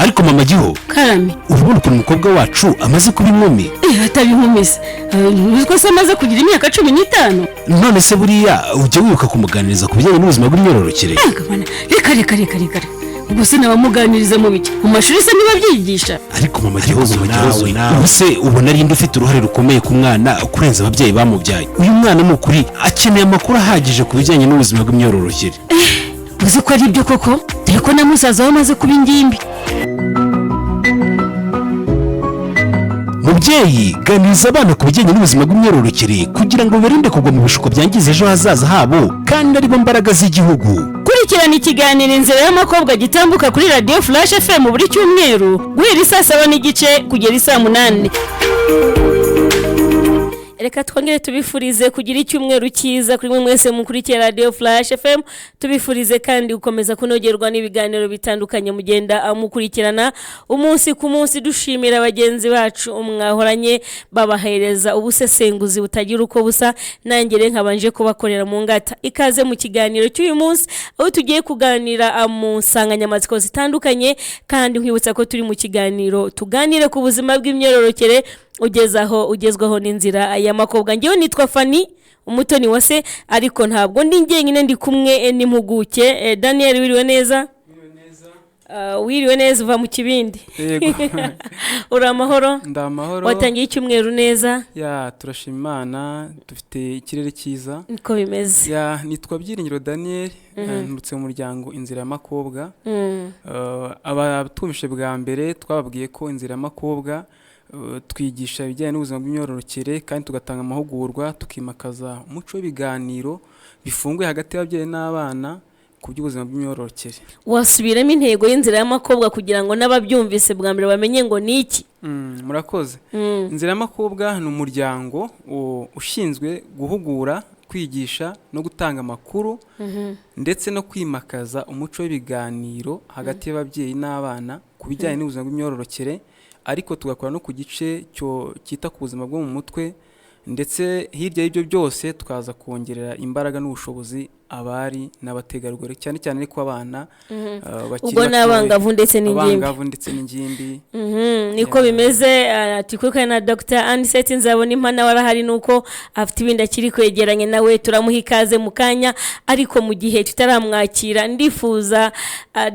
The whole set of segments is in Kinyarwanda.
ariko mama giho karame urabona ukuntu umukobwa wacu amaze kuba inkumi. ataba inkumi se nubwo se amaze kugira imyaka 15. none se buriya ujya wibuka kumuganiriza ku bijyanye n'ubuzima bw'imyororokere? reka ubwo se nabamuganiriza mu biki mu mashuri se niba byigisha? ariko mama giho nawe se ubona ari inde ufite uruhare rukomeye ku mwana kurenza ababyeyi bamubyaye? uyu mwana ni ukuri akeneye amakuru ahagije ku bijyanye n'ubuzima bw'imyororokere. uzi ko ari ibyo koko dore ko na musaza we amaze kuba ingimbi. mubyeyi ganiriza abana ku bijyanye n'ubuzima bw'imyororokere kugira ngo birinde kugwa mu bishuko byangiza ejo hazaza habo kandi aribo mbaraga z'igihugu. kurikirana ikiganiro inzira y'amakobwa gitambuka kuri Radio Flash FM buri cyumweru guhera saa 7:30 kugera saa 8. Reka twongere tubifurize kugira icyumweru cyiza kuri mwe mwese mukurikira Radio Flash FM. Tubifurize kandi gukomeza kunogerwa n'ibiganiro bitandukanye mugenda mukurikirana umunsi ku munsi. Dushimira abagenzi bacu umwahoranye babahereza ubusesenguzi butagira uko busa. Nangere nkabanje kubakorera mu ngata. Ikaze mu kiganiro cy'uyu munsi aho tugiye kuganira mu nsanganyamatsiko zitandukanye, kandi nkwibutsa ko turi mu kiganiro tuganire ku buzima bw'imyororokere ugezwaho n'inzira y'amakobwa. Ngewe nitwa Fanny umutoni wase, ariko ntabwo ndi njyenyine, ndi kumwe n'impuguke Daniel. Wiriwe neza? Wiriwe neza uva mu kibindi? Yego. Uri amahoro? Ndamahoro. Watangiye icyumweru neza? Ya turashima Imana, dufite ikirere cyiza. Niko bimeze. Ya nitwa Byiringiro Daniel, nturutse mu muryango inzira y'amakobwa. Abatumvishe bwa mbere twababwiye ko inzira y'amakobwa twigisha ibijyanye n'ubuzima bw'imyororokere kandi tugatanga amahugurwa, tukimakaza umuco w'ibiganiro bifunguye hagati y'ababyeyi n'abana ku by'ubuzima bw'imyororokere. Wasubiramo intego y'inzira y'amakobwa kugira ngo n'ababyumvise bwa mbere bamenye ngo ni iki? Murakoze. Inzira y'amakobwa ni umuryango ushinzwe guhugura, kwigisha no gutanga amakuru ndetse no kwimakaza umuco w'ibiganiro hagati y'ababyeyi n'abana ku bijyanye n'ubuzima bw'imyororokere, ariko tugakora no ku gice cyita ku buzima bwo mu mutwe, ndetse hirya y'ibyo byose tukaza kongerera imbaraga n'ubushobozi abari n'abategarugori, cyane cyane ariko abana ubwo n'abangavu ndetse n'ingimbi. Niko bimeze. Tikuka na Dr. Anisette Nzabona Impana warahari, nuko afite ibindi akiri kwegeranye nawe turamuha ikaze mu kanya, ariko mu gihe tutaramwakira ndifuza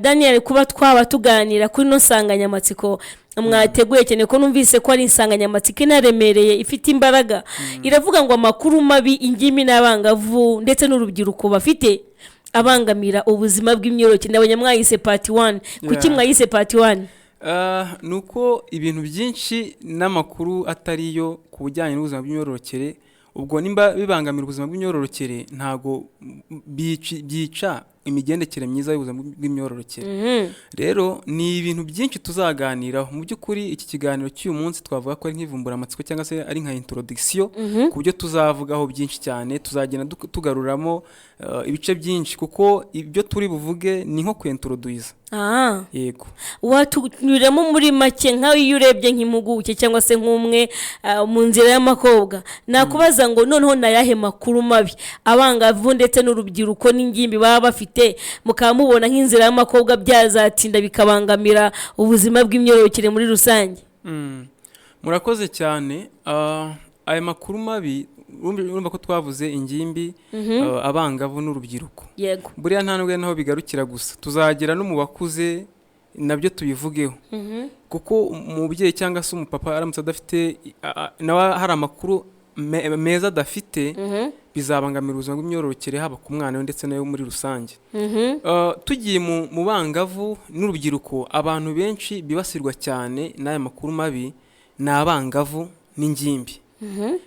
Daniel kuba twaba tuganira kuri no nsanganyamatsiko mwateguye cyane ko numvise ko ari insanganyamatsiko inaremereye ifite imbaraga. Iravuga ngo amakuru mabi ingimi n'abangavu ndetse n'urubyiruko bafite abangamira ubuzima bw'imyororokere. Nabonye mwayise part 1. Kuki mwayise part 1? Nuko ibintu byinshi n'amakuru atariyo ku bijyanye n'ubuzima bw'imyororokere, ubwo nimba bibangamira ubuzima bw'imyororokere ntago byica imigendekere myiza y'ubuzima bw'imyororokere. Rero ni ibintu byinshi tuzaganiraho. Mu by'ukuri iki kiganiro cy'uyu munsi twavuga ko ari nk'ivumbura amatsiko cyangwa se ari nka introduction ku byo tuzavugaho byinshi cyane. Tuzagenda tugaruramo ibice byinshi kuko ibyo turi buvuge ni nko kwintroduce. Yego. Watunyuramo muri make nkaho iyo urebye nk'impuguke cyangwa se nk'umwe mu nzira y'amakobwa, nakubaza ngo noneho nayahe makuru mabi abangavu ndetse n'urubyiruko n'ingimbi baba bafite mukaba mubona nk'inzira y'amakobwa byazatinda bikabangamira ubuzima bw'imyororokere muri rusange? Murakoze cyane. Aya makuru mabi urumva ko twavuze ingimbi, abangavu n'urubyiruko. Yego. Buriya nta nubwo naho bigarukira gusa, tuzagera no mu bakuze nabyo tubivugeho. Kuko umubyeyi cyangwa se umupapa aramutse adafite nawe hari amakuru meza adafite, bizabangamira ubuzima bw'imyororokere haba ku mwana we ndetse nayo muri rusange. Tugiye mu bangavu n'urubyiruko, abantu benshi bibasirwa cyane n'aya makuru mabi ni abangavu n'ingimbi.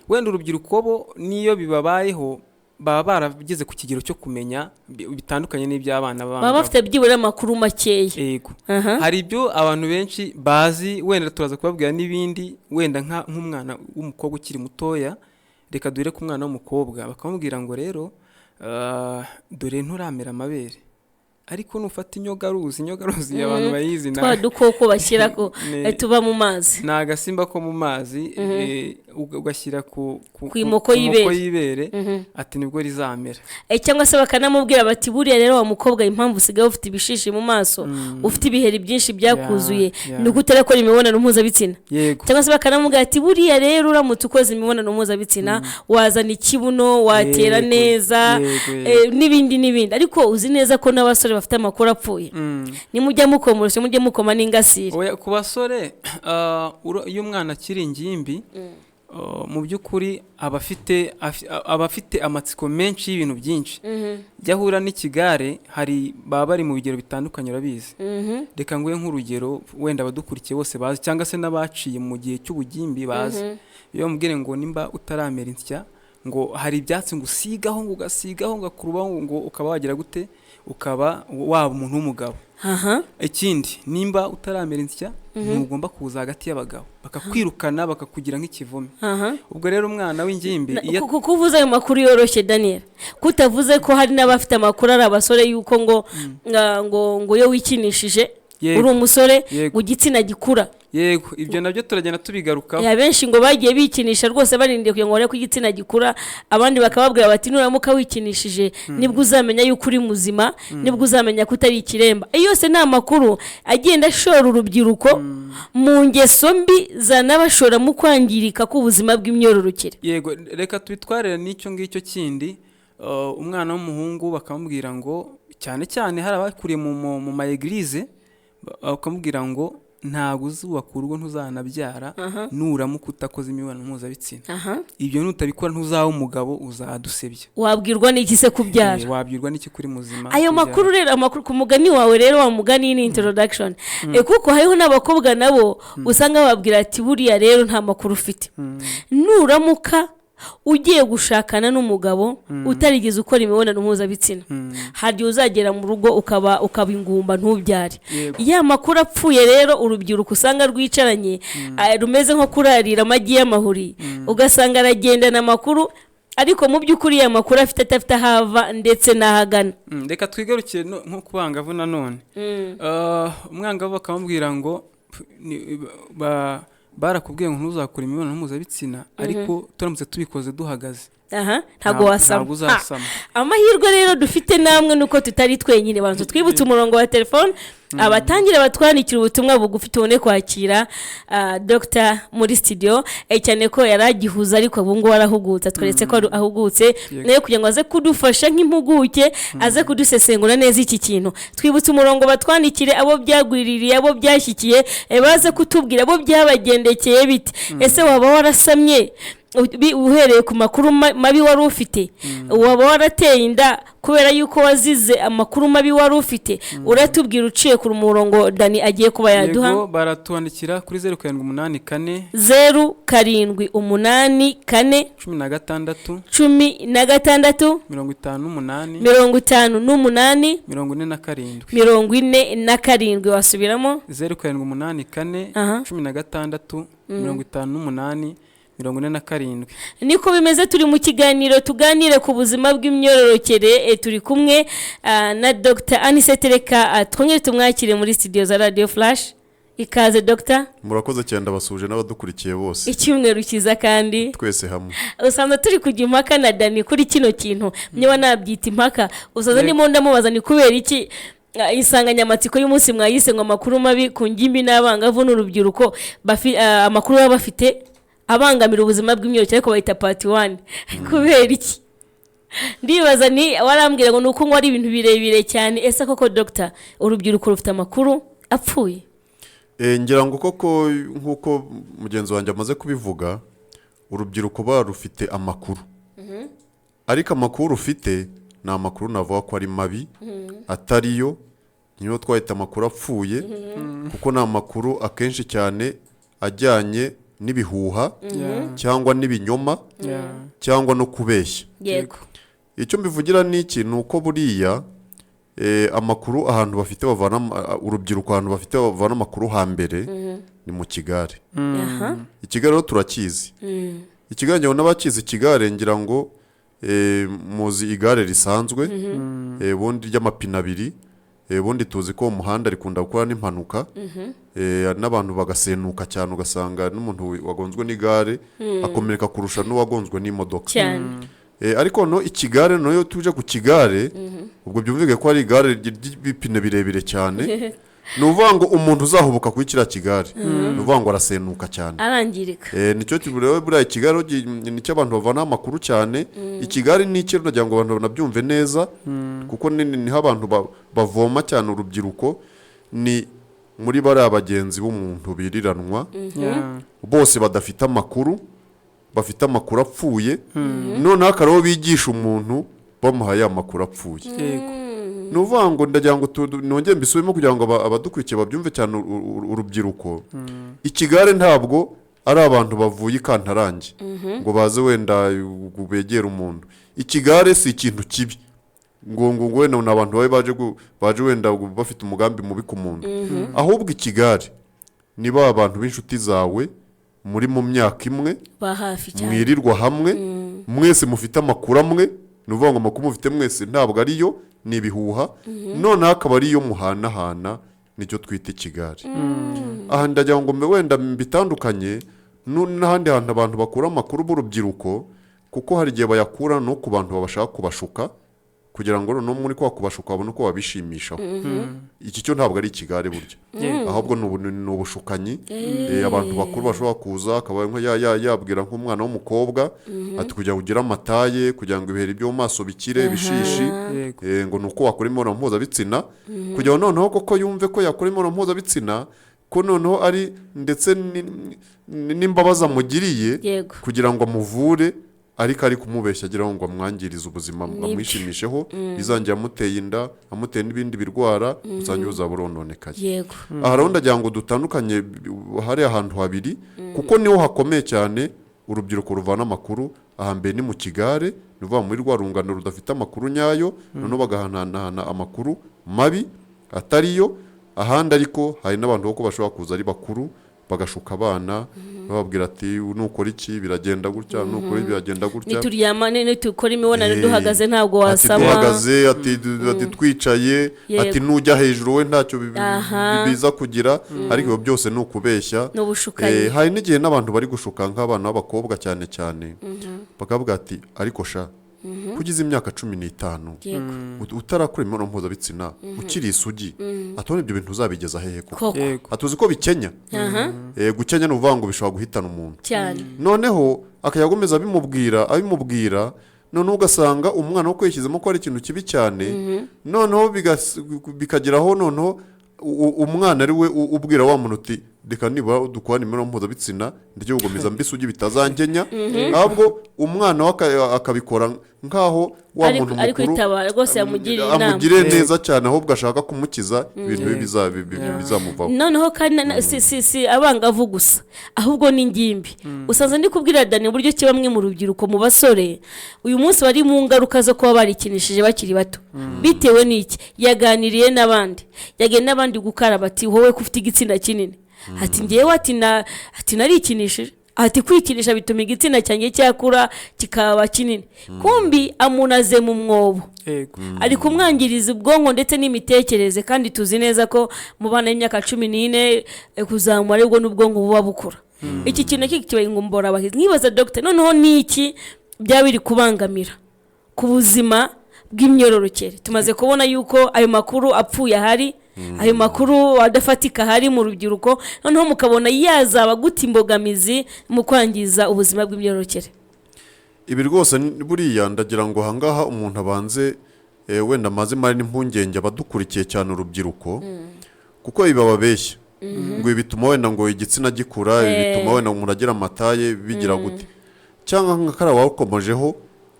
Wenda urubyiruko bo niyo bibabayeho baba barageze ku kigero cyo kumenya bitandukanye n'iby'abana baba bafite byibura amakuru makeya. Yego. Hari ibyo abantu benshi bazi, wenda turaza kubabwira n'ibindi, wenda nk'umwana w'umukobwa ukiri mutoya, reka dure ku mwana w'umukobwa bakamubwira ngo rero dore nturamera amabere, ariko nufata inyogaruzi abantu bayizi twa dukoko bashyira ko tuba mu mazi, ni agasimba ko mu mazi. ugashyira ku imoko y'ibere ati nibwo rizamera. Cyangwa se bakanamubwira bati buriya rero wa mukobwa impamvu usigaye ufite ibishishi mu maso ufite ibiheri byinshi byakuzuye ni uko utarakora imibonano mpuzabitsina. Cyangwa se bakanamubwira ati buriya rero uramutse ukoze imibonano mpuzabitsina wazana ikibuno watera neza n'ibindi. Ariko uzi neza ko n'abasore bafite amakuru apfuye nimujya mukomoroshya mujye mukoma n'ingasire. Ku basore iyo umwana akiri ingimbi mu by'ukuri aba afite amatsiko menshi y'ibintu byinshi jya ahura n'ikigare baba bari mu bigero bitandukanye urabizi. Reka nguhe nk'urugero wenda abadukurikiye bose bazi cyangwa se n'abaciye mu gihe cy'ubugimbi bazi. Iyo bamubwire ngo nimba utaramera insya ngo hari ibyatsi ngo usigaho ngo ugasigaho ngo akurubaho ngo ukaba wagira gute ukaba waba umuntu w'umugabo. Ikindi nimba utaramera insya ntugomba kuza hagati y'abagabo bakakwirukana bakakugira nk'ikivume. Ubwo rero umwana w'ingimbi kuvuza ayo makuru yoroshye Daniel kutavuze ko hari n'abafite amakuru ari abasore yuko ngo yo wikinishije uri umusore ngo igitsina gikura. Yego ibyo nabyo turagenda tubigarukaho. Benshi ngo bagiye bikinisha rwose barindiye kugira ngo bare ku igitsina gikura abandi bakababwira bati nuramuka wikinishije nibwo uzamenya yuko uri muzima nibwo uzamenya ko utari ikiremba. Yose ni amakuru agenda ashora urubyiruko mu ngeso mbi zanabashora mu kwangirika k'ubuzima bw'imyororokere. Yego reka tubitwarire n'icyo ngicyo kindi. Umwana w'umuhungu bakamubwira ngo cyane hari abakuriye mu ma eglise bakamubwira ngo ntabwo uzubaka urugo ntuzanabyara nuramuka utakoze imibonano mpuzabitsina. Ibyo nutabikora ntuzaba umugabo uzadusebya. Wabwirwa n'iki se kubyara? Wabwirwa n'iki kuri muzima? Ayo makuru rero amakuru ku mugani wawe rero wa mugani ni introduction. Kuko hariho n'abakobwa nabo usanga babwira ati buriya rero nta makuru ufite. Nuramuka ugiye gushakana n'umugabo utarigeze ukora imibonano mpuzabitsina hari uzagera mu rugo ukaba ingumba ntubyare. Ya makuru apfuye rero urubyiruko usanga rwicaranye rumeze nko kurarira amagi y'amahuri ugasanga aragendana amakuru ariko mu by'ukuri ya makuru afite ahava ndetse n'ahagana. Reka twigarukiye nko kubangavu nanone. Umwangavu bakamubwira ngo barakubwiye ngo ntuzakora imibonano mpuzabitsina ariko turamutse tubikoze duhagaze ntago wasama. Amahirwe rero dufite namwe nuko tutari twenyine bantu twibutse umurongo wa telefone abatangira batwandikira ubutumwa bugufi tubone kwakira Dr muri studio cyane ko yaragihuza ariko ubungu warahugutse tweretse ko ahugutse nayo kugira ngo aze kudufasha nk'impuguke aze kudusesengura neza iki kintu. Twibutse umurongo batwandikire abo byagwiririye abo byashyikiye baze kutubwira abo byabagendekeye bite. Ese waba warasamye uhereye ku makuru mabi wari ufite? Waba warateye inda kubera yuko wazize amakuru mabi wari ufite? Uratubwira uciye ku murongo Dani agiye kuba yaduha. Yego baratuandikira kuri 0784 0784 16 16 16 58 47 wasubiramo 0784 16 58 47. Niko bimeze turi mu kiganiro tuganire ku buzima bw'imyororokere turi kumwe na Dr Anicet Reka twongere tumwakire muri studio za Radio Flash. Ikaze Dr. Murakoze cyane ndabasuje n'abadukurikiye bose. Icyumweru kiza kandi twese hamwe. Usanga turi kujya impaka na Dani kuri kino kintu niba nabyita impaka usaza ndimo ndamubaza ni kubera iki insanganyamatsiko y'umunsi mwayise ngo amakuru mabi ku ngimbi n'abangavu n'urubyiruko amakuru baba bafite abangamira ubuzima bw'imyororokere ariko bayita part 1 kubera iki? Ndibaza ni warambwira ngo nuko ngo ari ibintu birebire cyane. Ese koko Dr urubyiruko rufite amakuru apfuye? Ngira ngo koko nkuko mugenzi wanjye amaze kubivuga urubyiruko barufite amakuru ariko amakuru ufite ni amakuru navuga ko ari mabi atariyo niyo twahita amakuru apfuye kuko ni amakuru akenshi cyane ajyanye n'ibihuha cyangwa n'ibinyoma cyangwa no kubeshya. Yego icyo mbivugira ni iki nuko buriya amakuru ahantu bafite bavana urubyiruko ahantu bafite bavana amakuru hambere ni mu kigare. Ikigare rero turakizi. Ikigare njyewe n'abakizi ikigare ngira ngo muzi igare risanzwe bundi ry'amapine abiri ubundi tuzi ko umuhanda rikunda gukora n'impanuka n'abantu bagasenuka cyane ugasanga n'umuntu wagonzwe n'igare akomereka kurusha n'uwagonzwe n'imodoka cyane. ariko no ikigare noyo tuje ku kigare ubwo byumvike ko ari igare ry'ibipine birebire cyane ni uvuga ngo umuntu uzahubuka kuri kiriya kigare ni uvuga ngo arasenuka cyane arangirika. nicyo kiburewe buriya ikigare nicyo abantu bavana amakuru cyane ikigare ni ikintu nagira ngo abantu banabyumve neza kuko niho abantu bavoma cyane urubyiruko ni muri bariya bagenzi b'umuntu biriranwa bose badafite amakuru bafite amakuru apfuye noneho akaba bigisha umuntu bamuhaye amakuru apfuye ni uvuga ngo ndagira ngo nongere mbisubiremo kugira ngo abadukurikiye babyumve cyane urubyiruko ikigare ntabwo ari abantu bavuye ikantarange ngo baze wenda begera umuntu ikigare si ikintu kibi ngo wenda ni abantu baje wenda bafite umugambi mubi ku muntu ahubwo ikigare niba abantu b'inshuti zawe muri mu myaka imwe mwirirwa hamwe mwese mufite amakuru amwe ni uvuga ngo amakuru mufite mwese ntabwo ariyo ni ibihuha noneho akaba ariyo muhanahana nicyo twita ikigare aha ndagira ngo wenda bitandukanye n'ahandi hantu abantu bakura amakuru b'urubyiruko kuko hari igihe bayakura no ku bantu babashaka kubashuka kugira ngo no muri kwa kubashuka babone uko babishimishaho iki cyo ntabwo ari ikigare buryo ahubwo ni ubushukanyi abantu bakuru bashobora kuza akaba yabwira nk'umwana w'umukobwa ati kugira ngo ugire amataye kugira ngo ibiheri byo mu maso bikire bishishi ngo ni uko wakora imibonano mpuzabitsina kugira ngo noneho koko yumve ko yakora imibonano mpuzabitsina ko noneho ari ndetse n'imbabazi amugiriye kugira ngo amuvure ariko ari kumubeshya agira ngo amwangirize ubuzima amwishimisheho bizangira amuteye inda amuteye n'ibindi birwara uzangira uzaba urononekaye aha rero ndagira ngo dutandukanye hari ahantu habiri kuko niho hakomeye cyane urubyiruko ruvana amakuru ahambere ni mu kigare ni ukuvuga muri rwa rungano rudafite amakuru nyayo noneho bagahanahana amakuru mabi atariyo ahandi ariko hari n'abantu bako bashobora kuza ari bakuru bagashuka abana bababwira ati nukora iki biragenda gutya nukora biragenda gutya nituryamane nitukora imibonano duhagaze ntabwo wasama duhagaze ati twicaye ati nujya hejuru we ntacyo biza kugira ariko ibyo byose ni ukubeshya hari n'igihe n'abantu bari gushuka nk'abana b'abakobwa cyane cyane bakavuga ati ariko sha kugize imyaka 15 utarakora imibonano mpuzabitsina ukiri isugi atone ibyo bintu uzabigeza hehe koko atuzi ko bikenya gukenya n'uvuga ngo bishobora guhitana umuntu noneho akayagomeza abimubwira noneho ugasanga umwana wo kwishyizemo ko ari ikintu kibi cyane noneho bikageraho noneho umwana ari we ubwira wa muntu uti reka nibura dukora imibonano mpuzabitsina ndetse ugomeza mbisugi bitazangenya ahubwo umwana we akabikora nkaho wa muntu mukuru amugire neza cyane ahubwo ashaka kumukiza ibintu bizamuvaho noneho kandi si abangavu gusa ahubwo n'ingimbi usanze ndi kubwira Dani uburyo ki bamwe mu rubyiruko mu basore uyu munsi bari mu ngaruka zo kuba barikinishije bakiri bato bitewe n'iki yaganiriye n'abandi gukaraba ati wowe ko ufite igitsina kinini ati ngewe ati narikinishije ati kwikinisha bituma igitsina cyanjye cyakura kikaba kinini kumbi amunaze mu mwobo ari kumwangiriza ubwonko ndetse n'imitekerereze kandi tuzi neza ko mu bana y'imyaka 14 kuzamura aribwo n'ubwonko buba bukura iki kintu kikibaye ngombora abahizi nkibaza Dr noneho niki byabiri kubangamira ku buzima bw'imyororokere tumaze kubona yuko ayo makuru apfuye ahari ayo makuru adafatika hari mu rubyiruko noneho mukabona yazaba guta imbogamizi mu kwangiza ubuzima bw'imyororokere ibi rwose buriya ndagira ngo hangaha umuntu abanze wenda maze mari n'impungenge abadukurikiye cyane urubyiruko kuko bababeshya ngo bituma wenda ngo igitsina gikura bituma wenda umuntu agira amataye bigira gute cyangwa nk'akara wakomojeho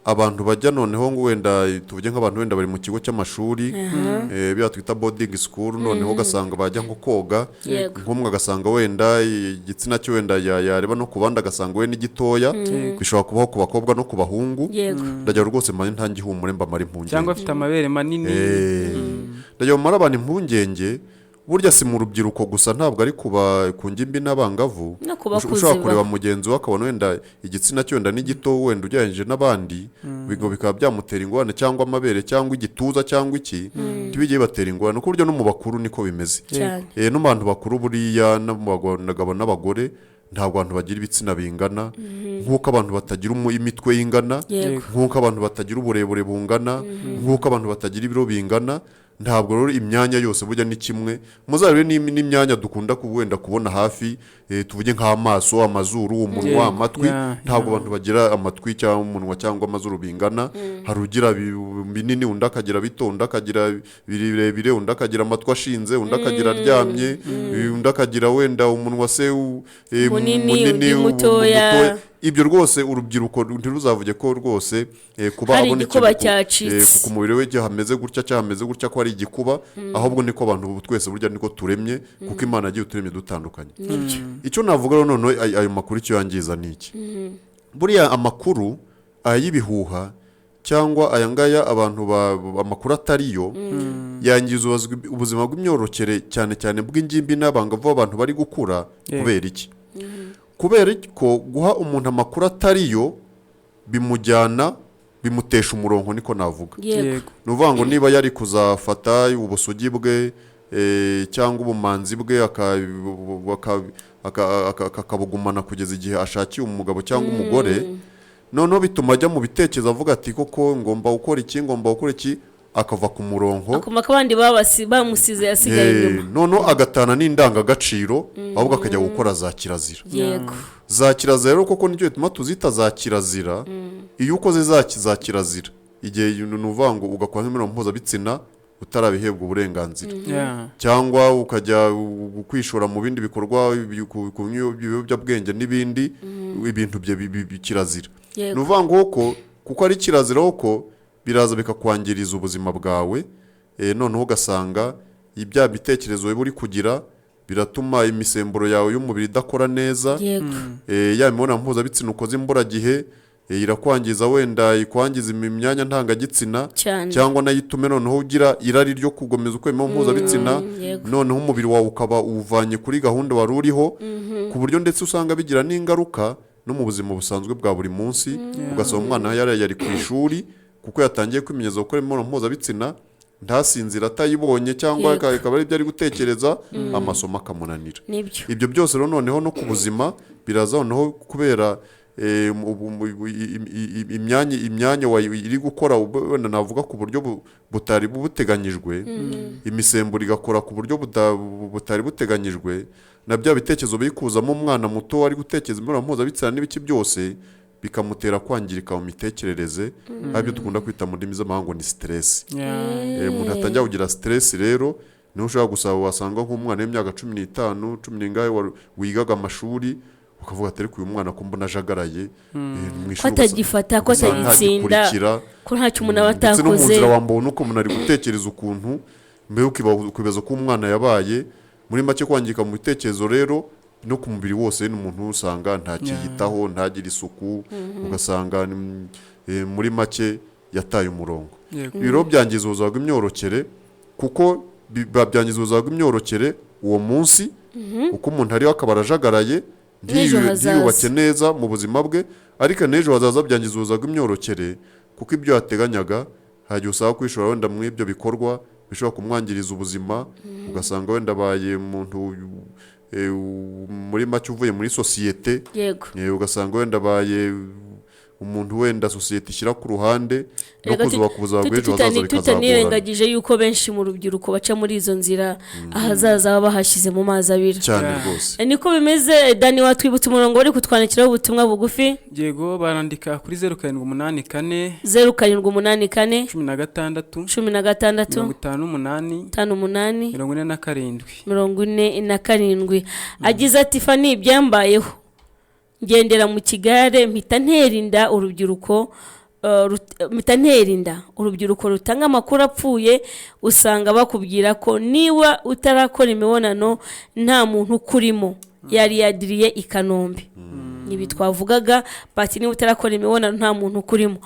abantu bajya noneho ngo wenda tuvuge nk'abantu wenda bari mu kigo cy'amashuri biya twita boarding school noneho gasanga bajya nko koga nk'umwe agasanga wenda igitsina cyo wenda yareba no kubanda agasanga we n'igitoya bishobora kubaho ku bakobwa no ku bahungu ndagira rwose mari ntangihumure mba mari impungenge cyangwa afite amabere manini ndagira mara abantu impungenge burya si mu rubyiruko gusa ntabwo ari ku ngimbi n'abangavu No ku bakuze ushobora kureba ba- mugenzi we akabona wenda igitsina cye wenda ni gito wenda ugereranyije n'abandi bigo bikaba byamutera ingorane cyangwa amabere cyangwa igituza cyangwa iki ntibijye bibatera ingorane ku buryo no mu bakuru niko bimeze cyane no mu bantu bakuru buriya n'abagabo n'abagore ntabwo abantu bagira ibitsina bingana nk'uko abantu batagira imitwe ingana Yego. nk'uko abantu batagira uburebure bungana nk'uko abantu batagira ibiro bingana ntabwo rero imyanya yose burya ni kimwe muzarebe n'imyanya dukunda wenda kubona hafi tuvuge nk'amaso amazuru umunwa Yego. amatwi Yeah, ntabwo abantu bagira amatwi cyangwa umunwa cyangwa amazuru bingana hari ugira binini undi akagira bito undi akagira birebire undi akagira amatwi ashinze undi akagira aryamye undi akagira wenda umunwa se Munini, undi mutoya. ibyo rwose urubyiruko ntiruzavuge ko rwose kuba Hari abona igikuba ikintu cyacitse. ku mubiri we hameze gutya cyangwa hameze gutya ko ari igikuba ahubwo niko abantu twese burya niko turemye kuko Imana yagiye uturemye dutandukanye icyo navuga rero noneho ayo makuru icyo yangiza ni iki buriya amakuru ay'ibihuha cyangwa aya ngaya abantu amakuru atariyo yangiza ubuzima bw'imyororokere cyane cyane bw'ingimbi n'abangavu abantu bari gukura kubera iki kubera ko guha umuntu amakuru atariyo bimutesha umurongo niko navuga yego ni ukuvuga ngo niba yari kuzafata ubusugi bwe cyangwa ubumanzi bwe akabugumana kugeza igihe ashakiye umugabo cyangwa umugore noneho bituma ajya mu bitekerezo avuga ati koko ngomba gukora iki akava ku murongo akuma ko abandi bamusize yasigaye inyuma noneho agatana n'indangagaciro ahubwo akajya gukora za kirazira yego za kirazira rero koko nicyo bituma tuzita za kirazira iyo ukoze za kirazira igihe ni ukuvuga ngo ugakora nk'imibonano mpuzabitsina utarabihebwa uburenganzira cyangwa ukajya kwishora mu bindi bikorwa ibiyobyabwenge n'ibindi ibintu kirazira ni ukuvuga ngo kuko ari kirazira ko biraza bikakwangiriza ubuzima bwawe noneho ugasanga ibya bitekerezo uri kugira biratuma imisemburo yawe y'umubiri idakora neza ya mibonano mpuzabitsina ukoze imburagihe irakwangiza wenda ikwangiza imyanya ntangagitsina cyangwa nayo itume noneho ugira irari ryo kugomeza uko imibonano mpuzabitsina noneho umubiri wawe ukaba uwuvanye kuri gahunda wari uriho ku buryo ndetse usanga bigira n'ingaruka no mu buzima busanzwe bwa buri munsi ugasanga umwana yari ku ishuri kuko yatangiye kwimenyereza gukora imibonano mpuzabitsina ntasinzira atayibonye cyangwa akaba ari ibyo ari gutekereza amasomo akamunanira ibyo byose rero noneho no ku buzima biraza noneho kubera imyanya iri gukora wenda navuga ku buryo butari buteganyijwe imisemburo igakora ku buryo butari buteganyijwe na bya bitekerezo biri kuzamo umwana muto ari gutekereza imibonano mpuzabitsina n'ibiki byose bikamutera kwangirika mu mitekerereze aribyo dukunda kwita mu ndimi z'amahanga ni stress umuntu atangira kugira stress rero niho ushobora gusaba wasanga nk'umwana w'imyaka 15 10 wigaga amashuri ukavuga ati ariko uyu mwana ko mbona ajagaraye ko atagifata ko atagitsinda ko ntacyo umuntu aba atakoze ndetse no mu nzira wambona uko umuntu ari gutekereza ukuntu mbere ukibaza ko umwana yabaye muri make kwangirika mu bitekerezo rero no ku mubiri wose n'umuntu usanga ntakiyitaho ntagire isuku ugasanga muri make yataye umurongo ibiro byangiza ubuzima bw'imyororokere kuko byangiza ubuzima bw'imyororokere uwo munsi uko umuntu ariho akaba arajagaraye ntiyubake neza mu buzima bwe ariko n'ejo hazaza byangiza ubuzima bw'imyororokere kuko ibyo yateganyaga hagiye usaba kwishora wenda muri ibyo bikorwa bishobora kumwangiriza ubuzima ugasanga wenda abaye umuntu muri make uvuye muri sosiyete ugasanga wenda abaye umuntu wenda sosiyete ishyira ku ruhande no kuzubaka ubuzima bw'ejo hazaza bikazagorana tutanirengagije yuko benshi mu rubyiruko baca muri izo nzira ahazaza baba bahashyize mu mazi abira cyane rwose niko bimeze. Dani watwibutsa umurongo wari kutwandikiraho ubutumwa bugufi yego barandika kuri 0784 0784 16 47 agize ati Fani ibyambayeho ngendera mu kigare mpita nterinda urubyiruko rutanga amakuru apfuye usanga bakubwira ko niba utarakora imibonano nta muntu ukurimo yari yadiriye i Kanombe ibi twavugaga bati niba utarakora imibonano nta muntu ukurimo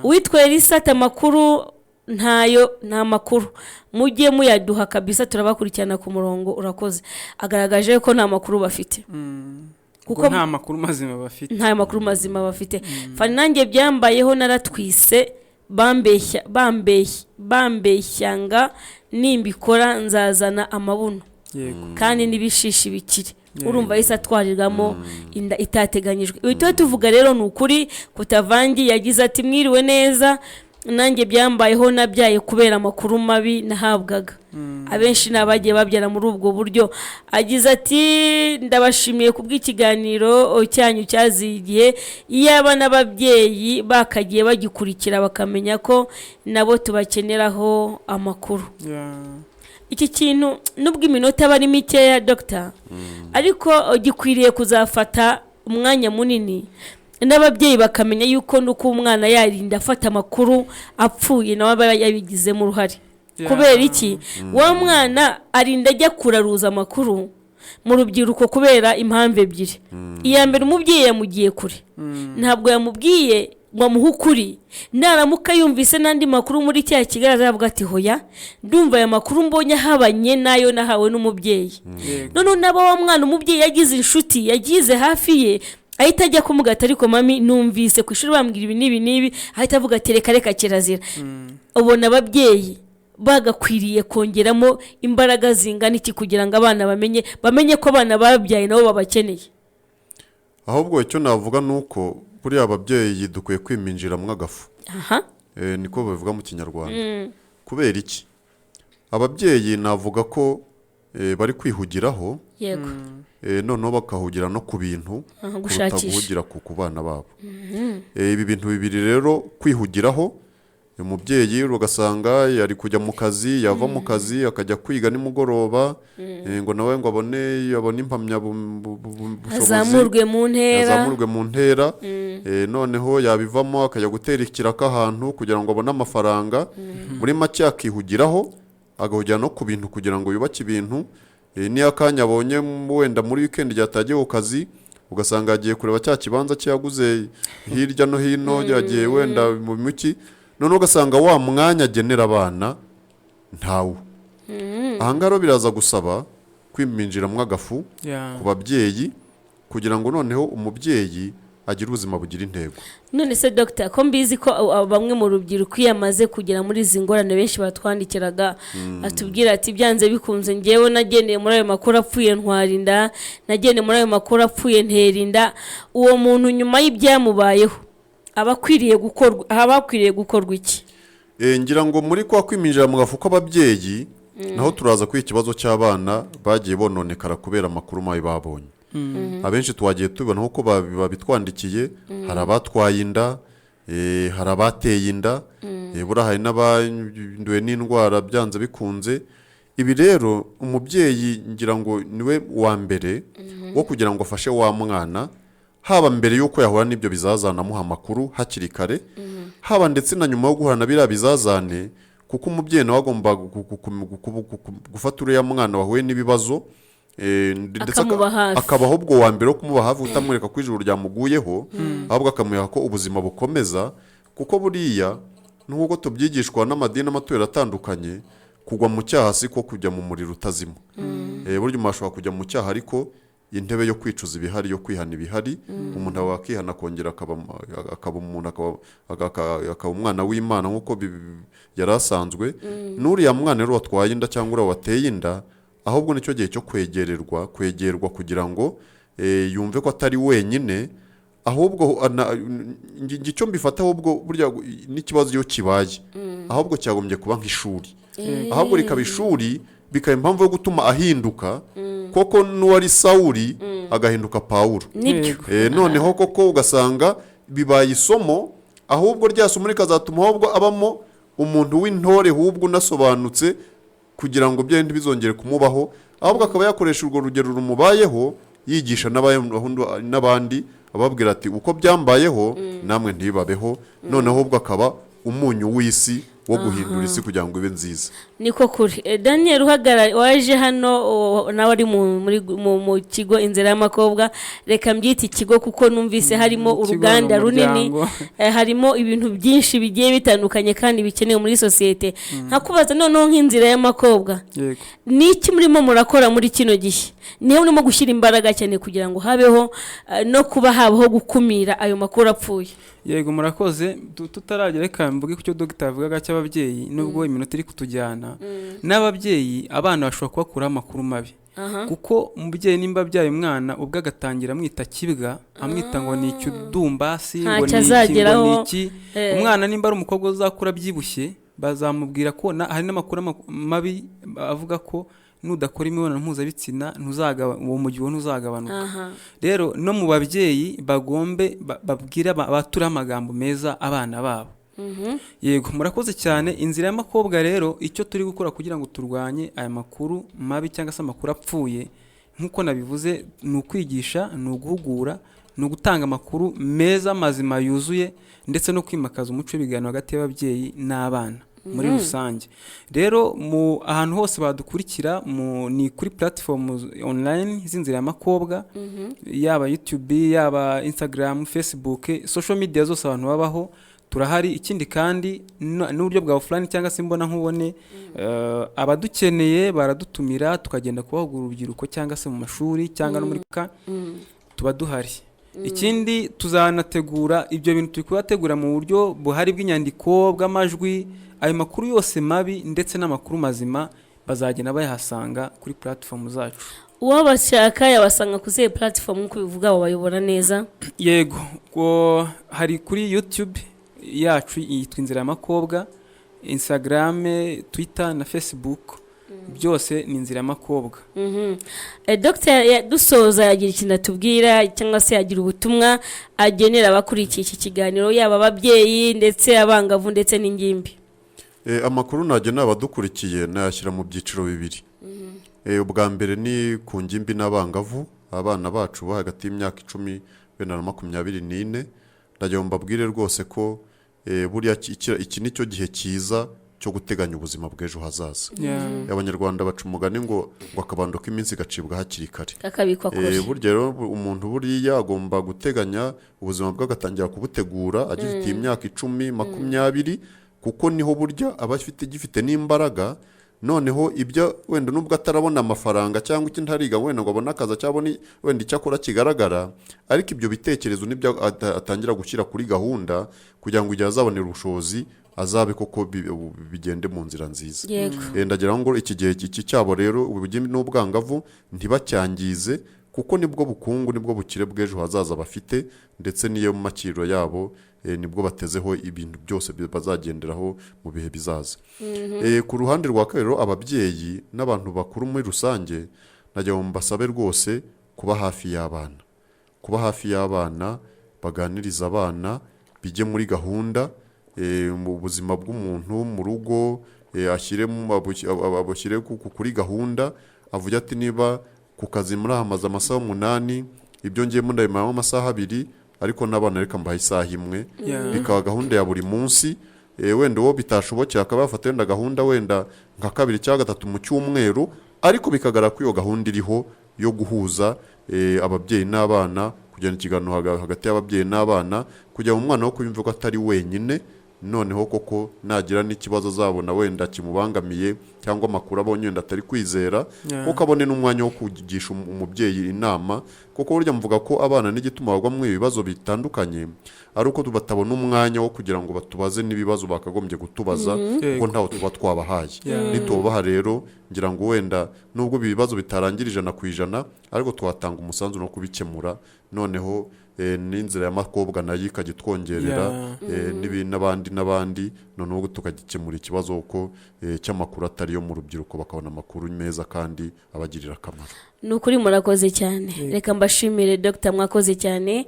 uwitwa Elisa ati amakuru nta makuru mujye muyaduha kabisa turabakurikirana ku murongo urakoze agaragaje ko nta makuru bafite kuko nta makuru mazima bafite fani nanjye byambayeho naratwise bambeshyanga nimbikora nzazana amabuno kandi n'ibishishi bikiri urumva yise atwarirwamo inda itateganyijwe ibyo tuvuga rero ni ukuri kutavangi yagize ati mwiriwe neza nanjye byambayeho nabyaye kubera amakuru mabi nahabwaga abenshi nabagiye babyara muri ubwo buryo agize ati ndabashimiye kubw'ikiganiro cyanyu cyazigiye iyaba n'ababyeyi bakagiye bagikurikira bakamenya ko nabo tubakeneraho amakuru iki kintu nubwo iminota aba ari mikeya dogita ariko gikwiriye kuzafata umwanya munini n'ababyeyi bakamenya yuko nuko umwana yarinda afata amakuru apfuye nawe aba yabigizemo uruhare kubera iki wa mwana arinda ajya kuraruza amakuru mu rubyiruko kubera impamvu ebyiri iya mbere umubyeyi yamugiye kure ntabwo yamubwiye ngo amuhe ukuri naramuka yumvise n'andi makuru muri cya kigaragaza avuga ati hoya ndumva aya makuru mbonye ahabanye nayo nahawe n'umubyeyi none nabo wa mwana umubyeyi yagize inshuti yagize hafi ye ahita ajya kumugata ariko mami numvise ku ishuri bambwira ibi n'ibi ahita avuga ati reka kirazira ubona ababyeyi bagakwiriye kongeramo imbaraga zingana iki kugira ngo abana bamenye ko abana babyaye nabo babakeneye ahubwo icyo navuga ni uko buriya ababyeyi dukwiye kwiminjiramo agafu niko babivuga mu kinyarwanda kubera iki ababyeyi navuga ko bari kwihugiraho yego noneho bakahugira no ku bintu kuruta guhugira ku bana babo ibi bintu bibiri rero kwihugiraho umubyeyi ugasanga yari kujya mu kazi yava mu kazi akajya kwiga nimugoroba ngo nawe ngo abone impamyabushobozi azamurwe mu ntera noneho yabivamo akajya gutera ikiraka ahantu kugira ngo abone amafaranga muri make akihugiraho agahugira no ku bintu kugira ngo yubake ibintu niyo akanya abonye wenda muri weekend yatagiye ku kazi ugasanga yagiye kureba cya kibanza cyaguze hirya no hino yagiye wenda mu muki none ugasanga wa mwanya agenera abana ntawo ahangaho biraza gusaba kwiminjiramo agafu ku babyeyi kugira ngo noneho umubyeyi agire ubuzima bugira intego none se dogita ko mbizi ko bamwe mu rubyiruko iyo amaze kugera muri izi ngorane benshi batwandikiraga atubwira ati byanze bikunze ngewe nagendeye muri ayo makuru apfuye ntwarinda nagendeye muri ayo makuru apfuye nterinda uwo muntu nyuma y'ibyamubayeho aba akwiriye gukorwa iki ngira ngo muri kwa kwiminjira mu gafu k'ababyeyi naho turaza kuri ikibazo cy'abana bagiye bononekara kubera amakuru mabi babonye abenshi twagiye tubona uko babitwandikiye hari abatwaye inda hari abateye inda buriya hari n'abanduwe n'indwara byanze bikunze ibi rero umubyeyi ngira ngo niwe wa mbere wo kugira ngo afashe wa mwana haba mbere y'uko yahura n'ibyo bizazana amuha amakuru hakiri kare haba ndetse na nyuma yo guhura na biriya bizazane kuko umubyeyi nawe agomba gufata uriya mwana wahuye n'ibibazo ndetse akaba ahubwo wa mbere wo kumuba hafi utamwereka ko ijuru ryamuguyeho ahubwo akamwereka ko ubuzima bukomeza kuko buriya n'ubwo tubyigishwa n'amadini n'amatorero atandukanye kugwa mu cyaha si ko kujya mu muriro utazima burya umuntu ashobora kujya mu cyaha ariko intebe yo kwicuza ibihari yo kwihana ibihari umuntu wakihana akongera akaba umuntu akaba umwana w'Imana nk'uko yari asanzwe n'uriya mwana rero watwaye inda cyangwa uriya wateye inda ahubwo nicyo gihe cyo kwegerwa kugira ngo yumve ko atari wenyine ahubwo icyo mbifata ahubwo burya n'ikibazo iyo kibaye ahubwo cyagombye kuba nk'ishuri ahubwo rikaba ishuri bikaba impamvu yo gutuma ahinduka koko n'uwari Sawuli agahinduka Pawulo noneho koko ugasanga bibaye isomo ahubwo rya somo rikazatuma ahubwo abamo umuntu w'intore ahubwo unasobanutse kugira ngo byende bizongere kumubaho ahubwo akaba yakoresha urwo rugero rumubayeho yigisha n'abandi ababwira ati uko byambayeho namwe ntibabeho noneho ahubwo akaba umunyu w'isi wo guhindura isi kugira ngo ibe nziza. niko kuri. Daniel waje hano nawe ari mu kigo Inzira y'Amakobwa, reka mbyite ikigo kuko numvise harimo uruganda runini, harimo ibintu byinshi bigiye bitandukanye kandi bikenewe muri sosiyete. Nkakubaza noneho nk'Inzira y'Amakobwa, niki murimo murakora muri kino gihe? Nihe murimo gushyira imbaraga cyane kugira ngo habeho no kuba habaho gukumira ayo makuru apfuye? Yego murakoze. Tutaragera reka mvuge ku cyo dogita avugaga cy'ababyeyi, nubwo iminota iri kutujyana. N'ababyeyi abana bashobora kubakuraho amakuru mabi, kuko umubyeyi nimba abyaye umwana ubwo agatangira amwita kibwa, amwita ngo ni icyudumbasi, ngo ni iki. Umwana nimba ari umukobwa uzakura byibushye, bazamubwira ko hari n'amakuru mabi avuga ko nudakora imibonano mpuzabitsina uwo mubyibuho ntuzagabanuka. Rero no mu babyeyi bagombe babwira abatura amagambo meza abana babo. Yego murakoze cyane. Inzira y'Amakobwa rero icyo turi gukora kugira ngo turwanye aya makuru mabi cyangwa se amakuru apfuye, nk'uko nabivuze, ni ukwigisha, ni uguhugura, ni ugutanga amakuru meza mazima yuzuye, ndetse no kwimakaza umuco w'ibiganiro hagati y'ababyeyi n'abana muri rusange. Rero ahantu hose badukurikira ni kuri platform online z'Inzira y'Amakobwa, yaba YouTube, yaba Instagram, Facebook, social media zose abantu babaho turahari. Ikindi kandi n'uburyo bwa offline cyangwa se mbona nkubone, abadukeneye baradutumira tukagenda kubahugura urubyiruko cyangwa se mu mashuri cyangwa no muri tuba duhari. Ikindi tuzanategura ibyo bintu, turi kubategura mu buryo buhari bw'inyandiko, bw'amajwi. Ayo makuru yose mabi ndetse n'amakuru mazima bazagenda bayahasanga kuri platform zacu. Uwo bashaka yabasanga kuziye platform nk'uko bivuga bayobora neza? Yego, hari kuri YouTube yacu yitwa Inzira y'Amakobwa, Instagram, Twitter na Facebook, byose ni Inzira y'Amakobwa. Dr. dusoza yagira ikintu atubwira cyangwa se yagira ubutumwa agenera abakurikiye iki kiganiro, yaba ababyeyi ndetse abangavu ndetse n'ingimbi? Amakuru nagenera abadukurikiye nayashyira mu byiciro bibiri. Ubwa mbere ni ku ngimbi n'abangavu, abana bacu bo hagati y'imyaka 10 na 24. Ndagira mbabwire rwose ko buriya iki nicyo gihe cyiza cyo guteganya ubuzima bw'ejo hazaza. Abanyarwanda baca umugani ngo akabando k'iminsi gacibwa hakiri kare, kakabikwa kure. Burya rero umuntu buriya agomba guteganya ubuzima bwe, agatangira kubutegura agifite imyaka 10, 20, kuko niho burya aba gifite n'imbaraga. Noneho ibyo wenda nubwo atarabona amafaranga cyangwa ikindi ntariga wenda ngo abone akaza cyangwa wenda icyo akora kigaragara, ariko ibyo bitekerezo nibyo atangira gushyira kuri gahunda kugira ngo igihe azabonera ubushobozi azabe koko bigende mu nzira nziza. Ndagira ngo iki gihe cyabo rero ubugimbi n'ubwangavu ntibacyangize, kuko nibwo bukungu, nibwo bukire bw'ejo hazaza bafite, ndetse niyo mu makiriro yabo nibwo batezeho ibintu byose bazagenderaho mu bihe bizaza. Ku ruhande rwa kabiri, ababyeyi n'abantu bakuru muri rusange, najya mbasabe rwose kuba hafi y'abana, baganiriza abana, bijye muri gahunda mu buzima bw'umuntu mu rugo, abushyire kuri gahunda, avuga ati niba ku kazi murahamaze amasaha 8, ibyo ngiyemo ndabimaramo amasaha 2, ariko n'abana reka mbaha isaha 1, bikaba gahunda ya buri munsi. Wenda uwo bitashobokera akaba yafata wenda gahunda wenda nka 2 cyangwa 3 mu cyumweru, ariko bikagaragara ko iyo gahunda iriho yo guhuza ababyeyi n'abana, kugenda ikiganiro hagati y'ababyeyi n'abana, kugira mu mwana wo kubimva ko atari wenyine. Noneho koko nagira n'ikibazo azabona wenda kimubangamiye cyangwa amakuru abonye wenda atari kwizera, kuko abone n'umwanya wo kugisha umubyeyi inama, kuko burya mvuga ko abana n'igituma bagwa mu ibibazo bitandukanye ari uko batabona umwanya wo kugira ngo batubaze n'ibibazo bakagombye gutubaza, kuko ntaho tuba twabahaye. Nitubaha rero ngira ngo wenda nubwo ibibazo bitarangira 100%, ariko twatanga umusanzu no kubikemura. Noneho n'Inzira y'Amakobwa nayo ikagitwongerera n'abandi, noneho tukagikemura ikibazo uko cy'amakuru atari yo mu rubyiruko, bakabona amakuru meza kandi abagirira akamaro. ni ukuri murakoze cyane reka mbashimire Dr mwakoze cyane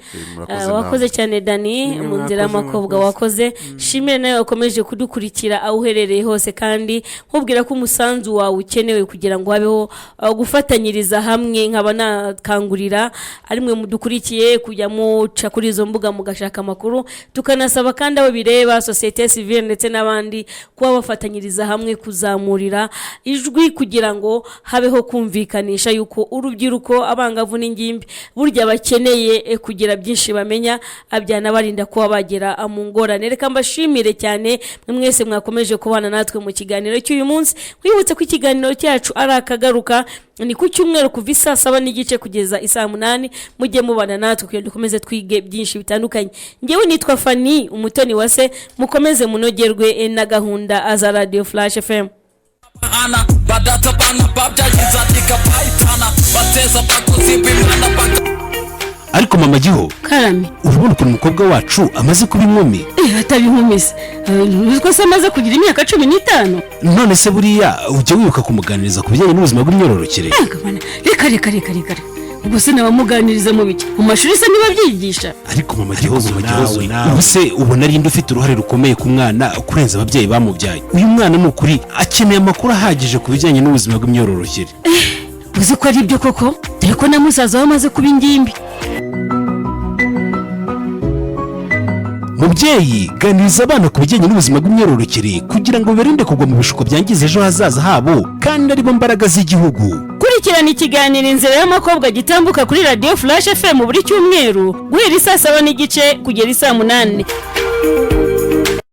wakoze cyane Dani mu nzira y'amakobwa wakoze shimire nawe wakomeje kudukurikira aho uherereye hose kandi nkubwira ko umusanzu wawe ukenewe kugira ngo habeho gufatanyiriza hamwe nkaba nakangurira ari mwe mudukurikiye kujya muca kuri izo mbuga mugashaka amakuru tukanasaba kandi abo bireba societe civile ndetse n'abandi kuba bafatanyiriza hamwe kuzamurira ijwi kugira ngo habeho kumvikanisha yuko urubyiruko abangavu n'ingimbi burya bakeneye kugira byinshi bamenya abyana barinda kuba bagera mu ngorane reka mbashimire cyane mwese mwakomeje kubana natwe mu kiganiro cy'uyu munsi kwibutsa ko ikiganiro cyacu ari akagaruka ni ku cyumweru kuva isaa 7:30 kugeza isaa 8 mujye mubana natwe kugira dukomeze twige byinshi bitandukanye ngewe nitwa Fanny umutoni wase mukomeze munogerwe na gahunda za Radio Flash FM ana badata bana babya yizatika paitana bateza bakuziba imana baka ariko mama giho karame urabona ko umukobwa wacu amaze kuba inkumi atabi inkumise uziko se amaze kugira imyaka 15 none se buriya ujye wibuka kumuganiriza ku bijyanye n'ubuzima bw'imyororokere reka ubwo se nabamuganiriza mu biki mu mashuri se niba byigisha ariko mama gihozo ubuse ubona ari ufite uruhare rukomeye ku mwana kurenza ababyeyi bamubyaye uyu mwana ni ukuri akeneye amakuru ahagije ku bijyanye n'ubuzima bw'imyororokere uzi ko ari ibyo koko dore ko na musaza we amaze kuba ingimbi mubyeyi ganiriza abana ku bijyanye n'ubuzima bw'imyororokere kugira ngo birinde kugwa mu bishuko byangiza ejo hazaza habo kandi aribo mbaraga z'igihugu kurikirana ikiganiro inzira y'amakobwa gitambuka kuri Radio Flash FM buri cyumweru guhera isaa 7:30 kugera isaa 8